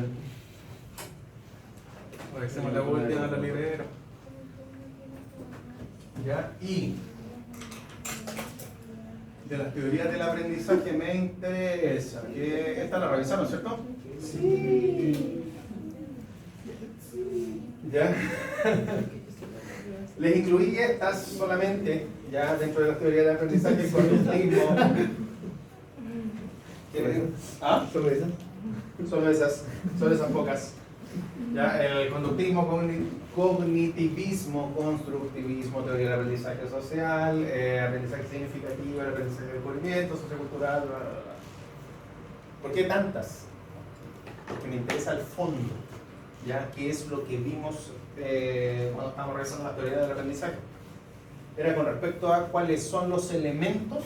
Hacemos la última del librero. ¿Ya? Y de las teorías del aprendizaje me interesa. Esta la revisaron, ¿cierto? Sí. ¿Ya? Les incluí estas solamente, ya dentro de las teorías del aprendizaje, el conductismo. ¿Ah? ¿Solo esas? Solo esas pocas. ¿Ya? El conductismo, cognitivismo, constructivismo, teoría del aprendizaje social, aprendizaje significativo, el aprendizaje del descubrimiento, sociocultural, bla, bla, bla. ¿Por qué tantas? Porque me interesa el fondo, ¿ya? ¿Qué es lo que vimos cuando estábamos revisando la teoría del aprendizaje? Era con respecto a cuáles son los elementos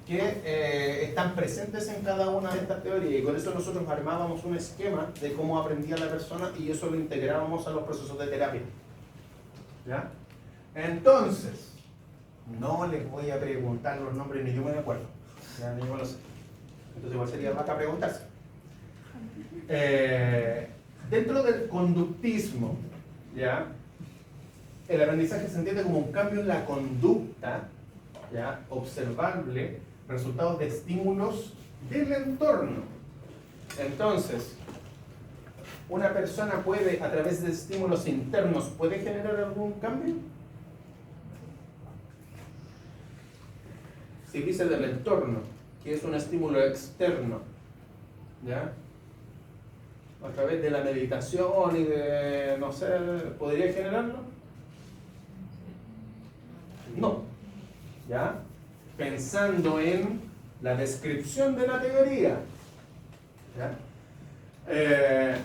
que están presentes en cada una de estas teorías, y con eso nosotros armábamos un esquema de cómo aprendía la persona y eso lo integrábamos a los procesos de terapia. ¿Ya? Entonces, no les voy a preguntar los nombres, ni yo me acuerdo, ya, ni yo me lo sé. Entonces igual sería vaca preguntarse. Dentro del conductismo, ¿ya? El aprendizaje se entiende como un cambio en la conducta, ¿ya? Observable, resultado de estímulos del entorno. Entonces, una persona puede, a través de estímulos internos, ¿puede generar algún cambio? Si dice del entorno, que es un estímulo externo, ¿ya? A través de la meditación y de, no sé, ¿podría generarlo? No, ¿ya? Pensando en la descripción de la teoría, ¿ya? Se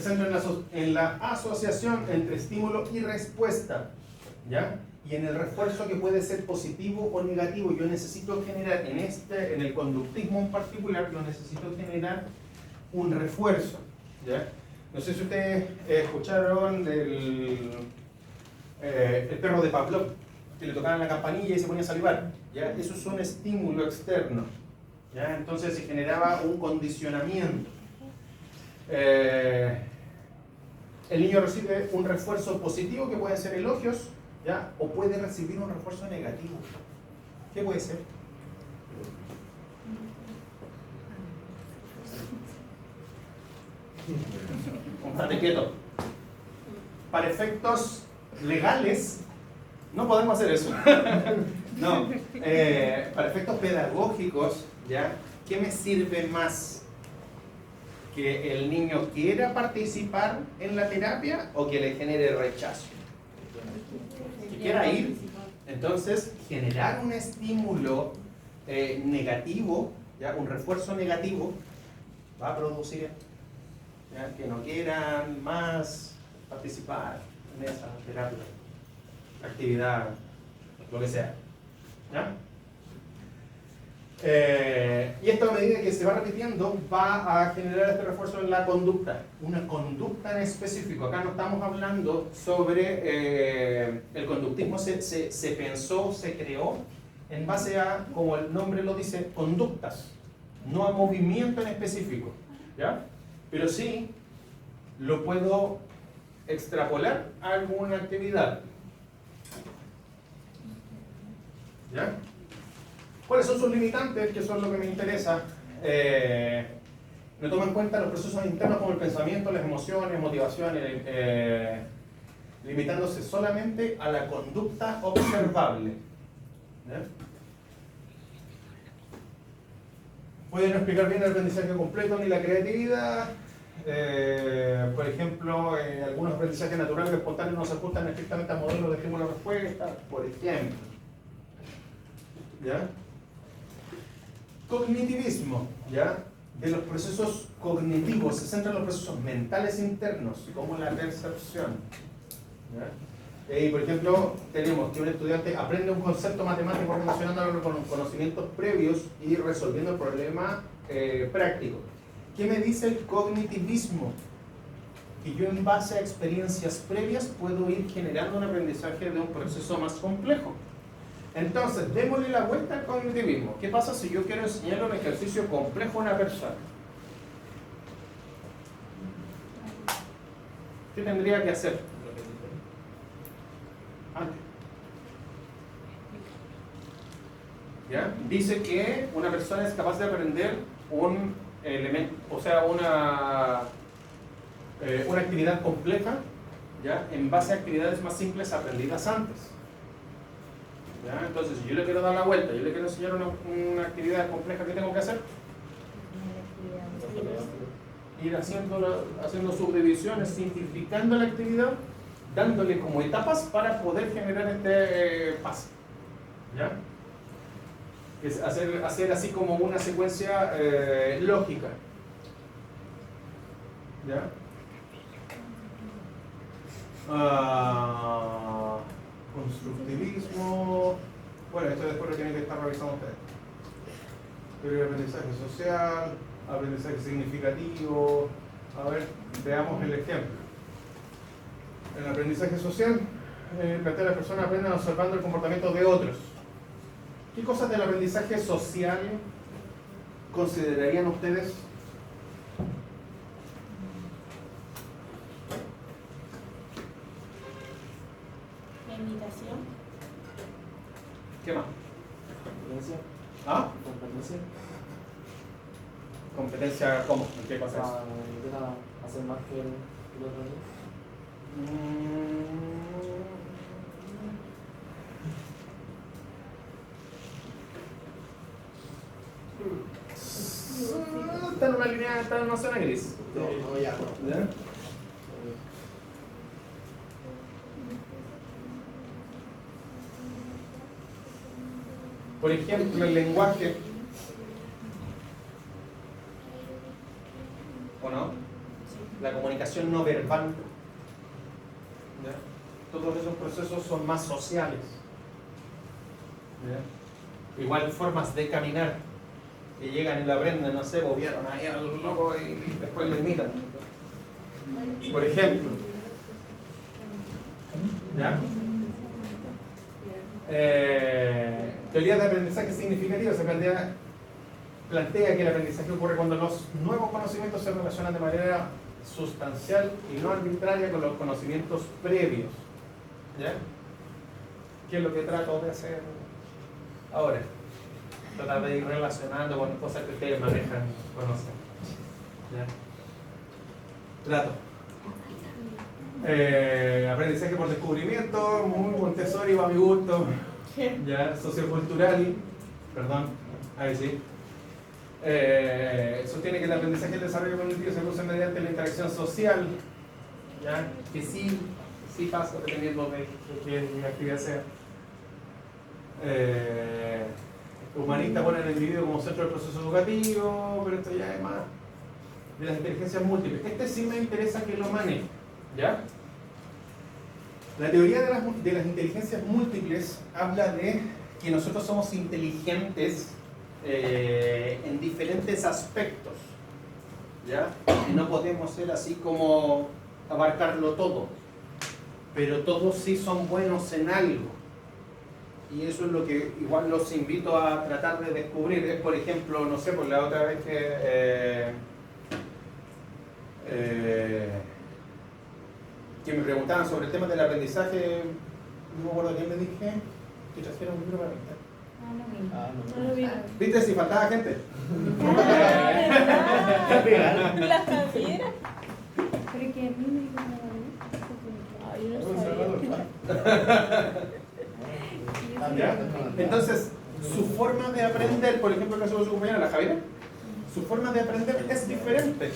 centra en la asociación entre estímulo y respuesta, ¿ya? Y en el refuerzo que puede ser positivo o negativo. Yo necesito generar, en el conductismo en particular, yo necesito generar un refuerzo, ¿ya? No sé si ustedes escucharon el perro de Pavlov, que le tocaban la campanilla y se ponía a salivar, ¿ya? Eso es un estímulo externo, ¿ya? Entonces se generaba un condicionamiento. El niño recibe un refuerzo positivo, que pueden ser elogios, ¿ya? O puede recibir un refuerzo negativo. ¿Qué puede ser? Estate quieto. Para efectos legales, no podemos hacer eso. No, para efectos pedagógicos, ¿ya? ¿Qué me sirve más? ¿Que el niño quiera participar en la terapia o que le genere rechazo? Que quiera ir. Entonces, generar un estímulo negativo, ¿ya? Un refuerzo negativo, va a producir, ¿ya? Que no quieran más participar en esa terapia, actividad, lo que sea, ¿ya? Y esto, a medida que se va repitiendo, va a generar este refuerzo en la conducta, una conducta en específico. Acá no estamos hablando sobre el conductismo. Se pensó, se creó en base a, como el nombre lo dice, conductas, no a movimiento en específico, ¿ya? Pero sí lo puedo extrapolar a alguna actividad, ¿ya? ¿Cuáles son sus limitantes? Que son lo que me interesa. No toma en cuenta los procesos internos como el pensamiento, las emociones, motivaciones, limitándose solamente a la conducta observable, ¿ya? Puede no explicar bien el aprendizaje completo ni la creatividad. Por ejemplo, algunos aprendizajes naturales espontáneos no se ajustan estrictamente a modelos de estímulo-respuesta, por ejemplo, ¿ya? Cognitivismo, ¿ya? De los procesos cognitivos, se centra en los procesos mentales internos, como la percepción, ¿ya? Y por ejemplo, tenemos que un estudiante aprende un concepto matemático relacionándolo con conocimientos previos y resolviendo el problema práctico. ¿Qué me dice el cognitivismo? Que yo, en base a experiencias previas, puedo ir generando un aprendizaje de un proceso más complejo. Entonces, démosle la vuelta al cognitivismo. ¿Qué pasa si yo quiero enseñarle un ejercicio complejo a una persona? ¿Qué tendría que hacer? ¿Ya? Dice que una persona es capaz de aprender un elemento, o sea, una actividad compleja, ¿ya? En base a actividades más simples aprendidas antes. ¿Ya? Entonces, si yo le quiero dar la vuelta, yo le quiero enseñar una actividad compleja, ¿qué tengo que hacer? Ir haciendo subdivisiones, simplificando la actividad, dándole como etapas para poder generar este paso, ¿ya? Es hacer así como una secuencia lógica, ¿ya? Constructivismo, bueno, esto después lo tienen que estar revisando ustedes. Pero el aprendizaje social, aprendizaje significativo. A ver, veamos el ejemplo. En el aprendizaje social, plantea a las personas aprenden observando el comportamiento de otros. ¿Qué cosas del aprendizaje social considerarían ustedes ¿Ah? Competencia. ¿Competencia cómo? ¿En qué cosa es? Para hacer más que el otro día. Está en una línea, está en una zona gris. No, ya no. ¿Ya? Por ejemplo, el lenguaje. ¿O no? La comunicación no verbal. ¿Ya? Todos esos procesos son más sociales. ¿Ya? Igual formas de caminar que llegan y lo aprenden, no sé, vieron ahí al loco y después lo imitan. Por ejemplo. ¿Ya? Teoría de aprendizaje significativo se plantea que el aprendizaje ocurre cuando los nuevos conocimientos se relacionan de manera sustancial y no arbitraria con los conocimientos previos. ¿Ya? ¿Qué es lo que trato de hacer ahora? Tratar de ir relacionando con cosas que ustedes manejan, conocen. ¿Ya? Trato. Aprendizaje por descubrimiento, muy buen tesoro y va a mi gusto. Ya, sociocultural, perdón, ahí sí. Sostiene que el aprendizaje y el desarrollo cognitivo se produce mediante la interacción social, ya, que sí pasa dependiendo de qué actividad sea. Humanista pone al individuo como centro del proceso educativo, pero esto ya es más de las inteligencias múltiples. Este sí me interesa que lo maneje, ¿ya? La teoría de las inteligencias múltiples habla de que nosotros somos inteligentes en diferentes aspectos, ¿ya? Y no podemos ser así como abarcarlo todo, pero todos sí son buenos en algo. Y eso es lo que igual los invito a tratar de descubrir. Es, por ejemplo, no sé, por la otra vez que me preguntaban sobre el tema del aprendizaje, no me acuerdo quién le dije que trajeron un libro para pintar. No lo vi. ¿Viste si faltaba gente? La Javiera. Pero que a mí me dijo nada. Ay, yo no sabía. ¿Ya? Entonces, su forma de aprender, por ejemplo, el caso de su compañera, la Javiera, su forma de aprender es diferente,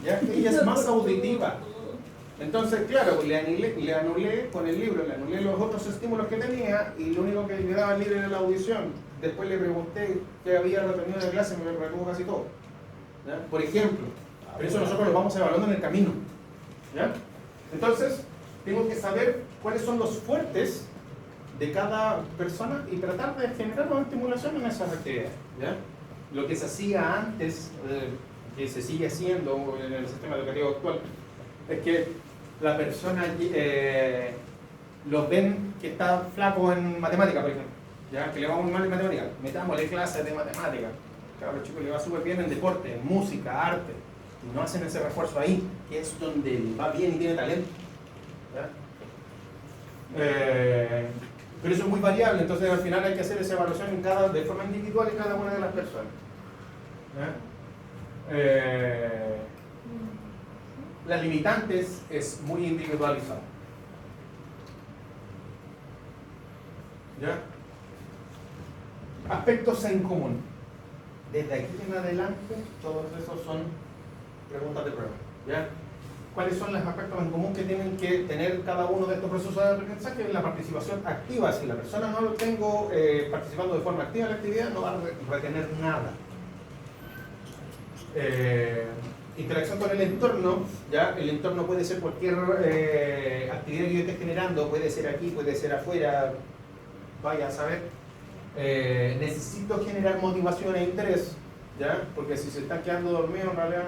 ¿ya? Ella es más auditiva. Entonces, claro, le anulé con el libro, le anulé los otros estímulos que tenía y lo único que le daba libre era la audición. Después le pregunté qué había retenido de clase y me retuvo casi todo, ¿ya? Por ejemplo. Pero eso nosotros lo vamos evaluando en el camino, ¿ya? Entonces, tengo que saber cuáles son los fuertes de cada persona y tratar de generar una estimulación en esas actividades, ¿ya? Lo que se hacía antes, que se sigue haciendo en el sistema educativo actual, es que la persona los ven que está flaco en matemática, por ejemplo, ¿ya? Que le va muy mal en matemática, metámosle clases de matemática. Claro, los chicos le va súper bien en deporte, en música, arte, y no hacen ese refuerzo ahí, que es donde va bien y tiene talento, ¿ya? Pero eso es muy variable, entonces al final hay que hacer esa evaluación de forma individual en cada una de las personas, ¿ya? Las limitantes es muy individualizado, ¿ya? Aspectos en común. Desde aquí en adelante, todos esos son preguntas de prueba, ¿ya? ¿Cuáles son los aspectos en común que tienen que tener cada uno de estos procesos de aprendizaje? La participación activa. Si la persona no lo tengo participando de forma activa en la actividad, no va a retener nada. Interacción con el entorno, ¿ya? El entorno puede ser cualquier actividad que yo esté generando, puede ser aquí, puede ser afuera, vaya a saber. Necesito generar motivación e interés, ¿ya? Porque si se están quedando dormidos, en realidad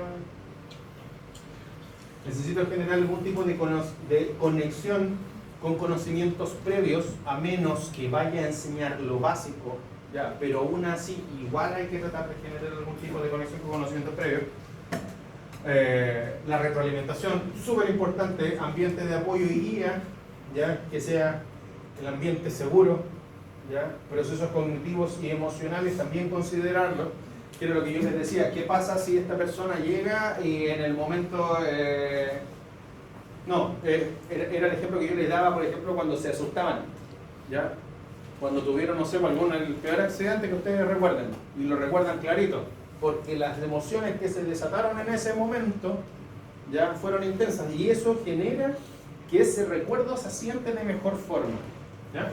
necesito generar algún tipo de conexión con conocimientos previos, a menos que vaya a enseñar lo básico, ¿ya? Pero aún así, igual hay que tratar de generar algún tipo de conexión con conocimientos previos. La retroalimentación, súper importante, ambiente de apoyo y guía, ¿ya? Que sea el ambiente seguro, ¿ya? Procesos cognitivos y emocionales también considerarlo, que era lo que yo les decía. ¿Qué pasa si esta persona llega y en el momento... era el ejemplo que yo les daba, por ejemplo, cuando se asustaban, ¿ya? Cuando tuvieron, no sé, el peor accidente que ustedes recuerden, y lo recuerdan clarito, porque las emociones que se desataron en ese momento ya fueron intensas, y eso genera que ese recuerdo se asiente de mejor forma, ¿ya?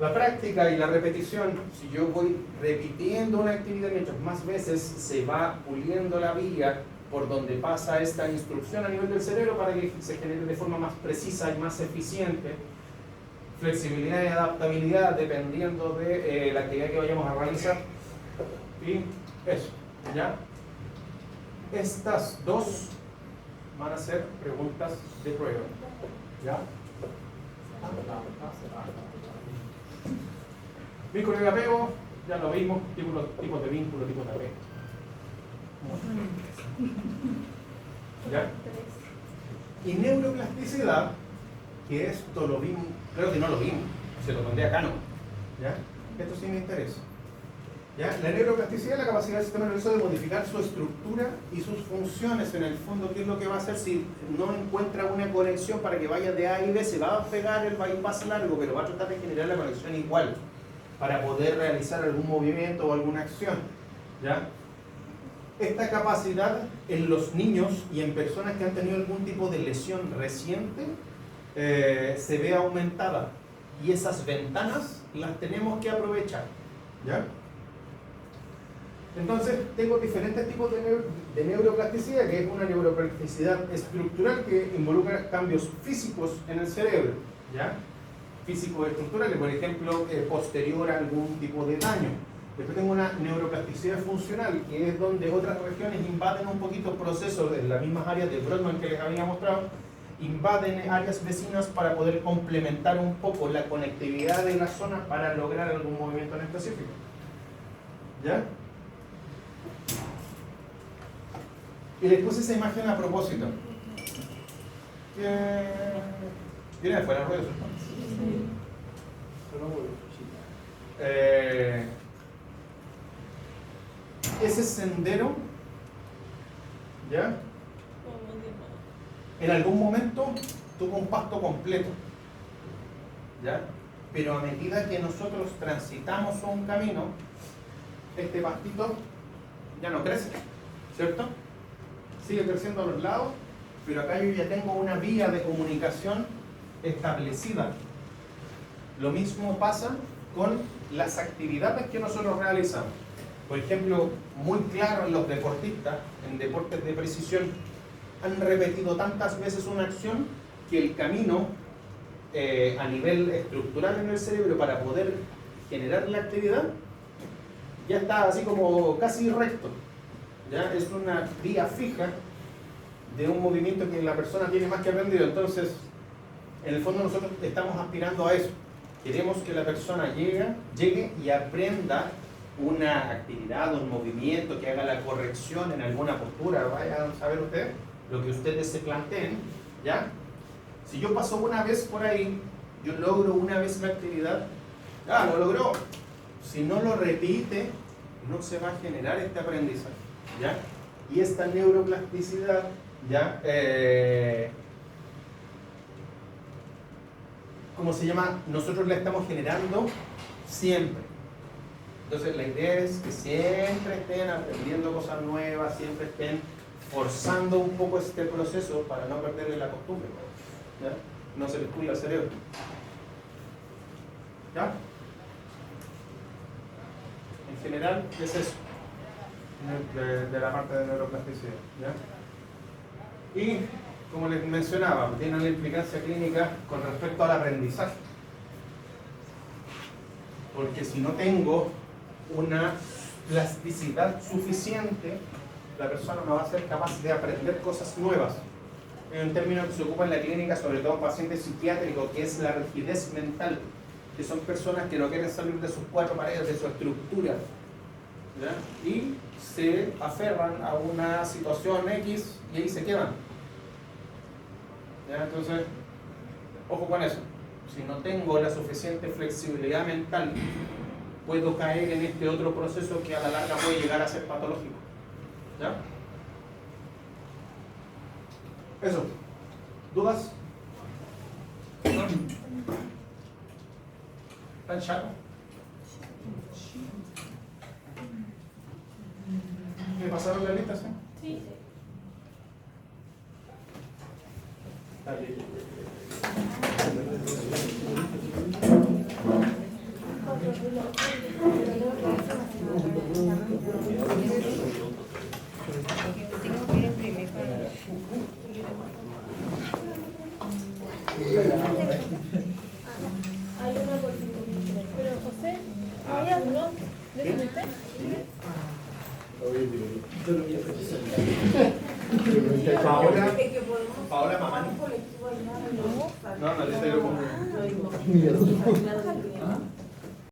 La práctica y la repetición, si yo voy repitiendo una actividad mientras más veces, se va puliendo la vía por donde pasa esta instrucción a nivel del cerebro para que se genere de forma más precisa y más eficiente. Flexibilidad y adaptabilidad dependiendo de la actividad que vayamos a realizar. Y eso, ¿ya? Estas dos van a ser preguntas de prueba, ¿ya? Vínculo y apego, ya lo vimos, tipos de vínculo, tipos de apego. ¿Ya? Y neuroplasticidad, que esto lo vimos, creo que no lo vimos, se lo mandé acá, ¿no? ¿Ya? Esto sí me interesa. ¿Ya? La neuroplasticidad es la capacidad del sistema nervioso de modificar su estructura y sus funciones. En el fondo, ¿qué es lo que va a hacer? Si no encuentra una conexión para que vaya de A y B, se va a pegar el bypass largo, pero va a tratar de generar la conexión igual para poder realizar algún movimiento o alguna acción. ¿Ya? Esta capacidad en los niños y en personas que han tenido algún tipo de lesión reciente se ve aumentada, y esas ventanas las tenemos que aprovechar, ¿ya? Entonces tengo diferentes tipos de neuroplasticidad, que es una neuroplasticidad estructural que involucra cambios físicos en el cerebro, ¿ya? Físicos estructurales, por ejemplo, posterior a algún tipo de daño. Después tengo una neuroplasticidad funcional, que es donde otras regiones invaden un poquito procesos en las mismas áreas de Brodmann que les había mostrado, invaden áreas vecinas para poder complementar un poco la conectividad de la zona para lograr algún movimiento en específico. ¿Ya? Y les puse esa imagen a propósito. ¿Viene de fuera el ruido? Ese sendero, ¿ya? En algún momento tuvo un pasto completo, ¿ya? Pero a medida que nosotros transitamos un camino, este pastito ya no crece, ¿cierto? Sigue creciendo a los lados, pero acá yo ya tengo una vía de comunicación establecida. Lo mismo pasa con las actividades que nosotros realizamos. Por ejemplo, muy claro en los deportistas, en deportes de precisión, han repetido tantas veces una acción que el camino a nivel estructural en el cerebro para poder generar la actividad ya está así como casi recto. ¿Ya? Es una vía fija de un movimiento que la persona tiene más que aprendido. Entonces, en el fondo nosotros estamos aspirando a eso. Queremos que la persona llegue y aprenda una actividad, un movimiento, que haga la corrección en alguna postura. Vayan a saber ustedes lo que ustedes se planteen, ¿ya? Si yo paso una vez por ahí, yo logro una vez la actividad, lo logró. Si no lo repite, no se va a generar este aprendizaje, ¿ya? Y esta neuroplasticidad, ¿ya? ¿Cómo se llama? Nosotros la estamos generando siempre. Entonces la idea es que siempre estén aprendiendo cosas nuevas, siempre estén forzando un poco este proceso para no perderle la costumbre, ¿ya? No se les cuida el cerebro, ¿ya? En general es eso de la parte de neuroplasticidad, ¿ya? Y como les mencionaba, tiene una implicancia clínica con respecto al aprendizaje, porque si no tengo una plasticidad suficiente, la persona no va a ser capaz de aprender cosas nuevas. Es un término que se ocupa en la clínica, sobre todo en pacientes psiquiátricos, que es la rigidez mental, que son personas que no quieren salir de sus cuatro paredes, de su estructura, ¿ya? Y se aferran a una situación X y ahí se quedan, ¿ya? Entonces, ojo con eso. si no tengo la suficiente flexibilidad mental, puedo caer en este otro proceso que a la larga puede llegar a ser patológico. ¿Ya? Eso. ¿Dudas? ¿No? ¿Tan chato? ¿Me pasaron la lista, sí? Sí. Tengo que imprimir para... Hay una bolsita. Pero José, ¿hay alguno de usted? Paola, Paola Mamani. No, no le estoy